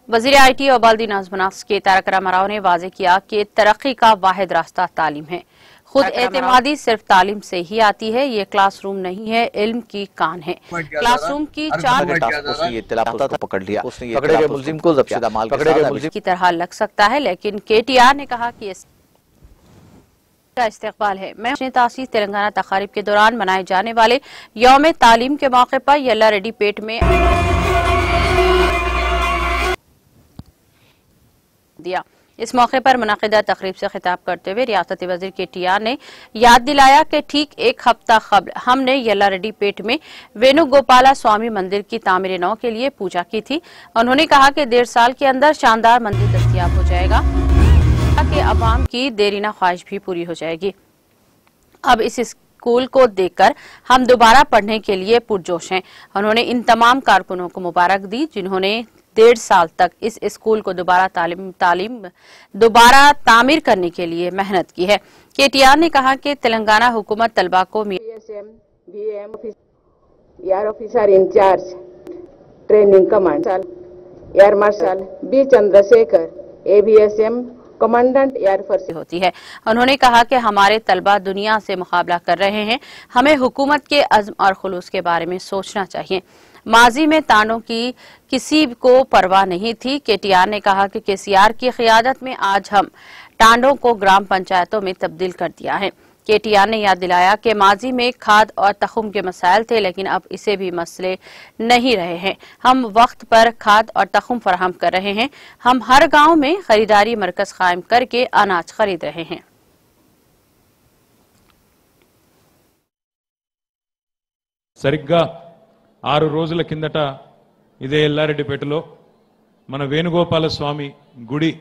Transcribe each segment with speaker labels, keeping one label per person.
Speaker 1: वज़ीर IT और बल्दी नज़्म के तारक रामाराव ने वाज़ेह किया कि तरक्की का वाहिद रास्ता तालीम है। खुद एतमादी सिर्फ तालीम से ही आती है। ये क्लासरूम नहीं है, इल्म की कान है। क्लासरूम की
Speaker 2: पकड़ लिया, पकड़े गए मुल्जिम को ज़ब्त माल
Speaker 1: की तरह लग सकता है, लेकिन KTR ने कहा कि का इस्तेक़बाल है। मैं तासीस तेलंगाना तक़ारीब के दौरान मनाए जाने वाले यौम तालीम के मौके पर यल्लारेड्डी पेट में दिया। इस मौके पर मुनाक़िदा तक़रीब से खिताब करते हुए रियासती वज़ीर KTR ने याद दिलाया कि ठीक एक हफ्ता कबल हमने यल्लारेड्डी पेट में वेणुगोपाला स्वामी मंदिर की तामीर नौ के लिए पूजा की थी। उन्होंने कहा कि 1.5 साल के अंदर शानदार मंदिर दस्तयाब हो जाएगा कि अवाम की देरीना ख्वाहिश भी पूरी हो जाएगी। अब इस स्कूल को देखकर हम दोबारा पढ़ने के लिए पुरजोश हैं। उन्होंने इन तमाम कारकुनों को मुबारक दी जिन्होंने 1.5 साल तक इस स्कूल को दोबारा तामीर करने के लिए मेहनत की है। KTR ने कहा कि तेलंगाना हुकूमत तलबा को
Speaker 3: air officer incharge training command air marshal B Chandrashekhar ABSM commandant air force
Speaker 1: होती है। उन्होंने कहा कि हमारे तलबा दुनिया से मुकाबला कर रहे हैं, हमें हुकूमत के अज़्म और खुलूस के बारे में सोचना चाहिए। माजी में तानों की किसी को परवाह नहीं थी। KTR ने कहा कि KCR की क़ियादत में आज हम टांडों को ग्राम पंचायतों में तब्दील कर दिया है। KTR ने याद दिलाया कि माजी में खाद और तख़्म के मसाइल थे, लेकिन अब इसे भी मसले नहीं रहे हैं। हम वक्त पर खाद और तख़्म फराहम कर रहे हैं। हम हर गांव में खरीदारी मरकज कायम करके अनाज खरीद रहे हैं।
Speaker 4: సరిగ్గా 6 రోజుల కిందట ఇదే ఎల్లారెడ్డిపేటలో మన వేణుగోపాల స్వామి గుడి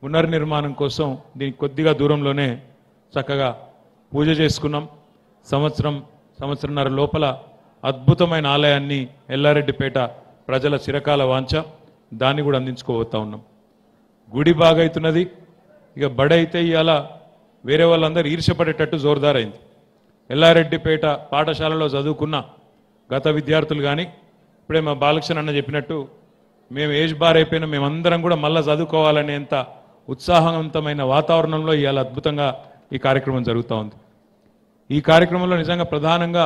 Speaker 4: పునర్నిర్మాణం కోసం దీనికి కొద్దిగా దూరంలోనే చక్కగా పూజ చేసుకున్నాం। సంవత్సరంన్నర లోపల అద్భుతమైన ఆలయాన్ని ఎల్లారెడ్డిపేట ప్రజల చిరకాల వాంఛ దాన్ని కూడా అందించుకోబోతా ఉన్నాం। గుడి బాగైతున్నది, ఇక బడైతే ఇయాల వేరే వాళ్ళందరూ ఈర్ష్యపడేటట్టు జోరుదారైంది। ఎల్లారెడ్డిపేట పాఠశాలలో చదువుకున్న గత విద్యార్థులు కానీ ఇప్పుడే మా బాలకృష్ణ అన్న చెప్పినట్టు మేము ఏజ్ బార్ అయిపోయిన మేమందరం కూడా మళ్ళా చదువుకోవాలనేంత ఉత్సాహవంతమైన వాతావరణంలో ఇవాళ అద్భుతంగా ఈ కార్యక్రమం జరుగుతూ ఉంది। ఈ కార్యక్రమంలో నిజంగా ప్రధానంగా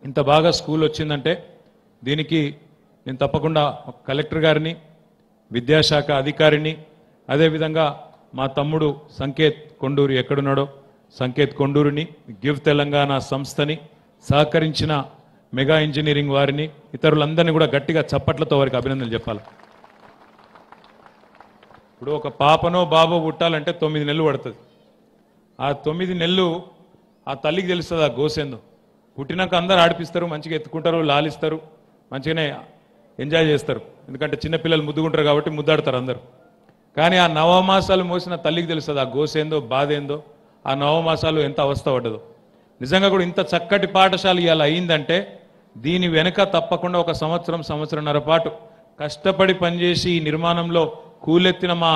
Speaker 4: ఇంత బాగా స్కూల్ వచ్చిందంటే దీనికి నేను తప్పకుండా కలెక్టర్ గారిని, విద్యాశాఖ అధికారిని, అదేవిధంగా మా తమ్ముడు సంకేత్ కొండూరు ఎక్కడున్నాడో సంకేత్ కొండూరుని, గివ్ తెలంగాణ సంస్థని, సహకరించిన మెగా ఇంజనీరింగ్ వారిని, ఇతరులందరినీ కూడా గట్టిగా చప్పట్లతో వారికి అభినందనలు చెప్పాలి। ఇప్పుడు ఒక పాపనో బాబో పుట్టాలంటే 9 నెలలు పడుతుంది। ఆ 9 నెలలు ఆ తల్లికి తెలుస్తుంది ఆ గోసేందో। పుట్టినాక అందరూ ఆడిపిస్తారు, మంచిగా ఎత్తుకుంటారు, లాలిస్తారు, మంచిగానే ఎంజాయ్ చేస్తారు, ఎందుకంటే చిన్నపిల్లలు ముద్దుకుంటారు కాబట్టి ముద్దాడతారు అందరూ। కానీ ఆ నవమాసాలు మోసిన తల్లికి తెలుస్తుంది ఆ గోసేందో, బాధ ఏందో, ఆ నవమాసాలు ఎంత అవస్థ పడ్డదో। నిజంగా కూడా ఇంత చక్కటి పాఠశాల ఇవాళ అయిందంటే దీని వెనుక తప్పకుండా ఒక సంవత్సరంన్నర పాటు కష్టపడి పనిచేసి ఈ నిర్మాణంలో కూలెత్తిన మా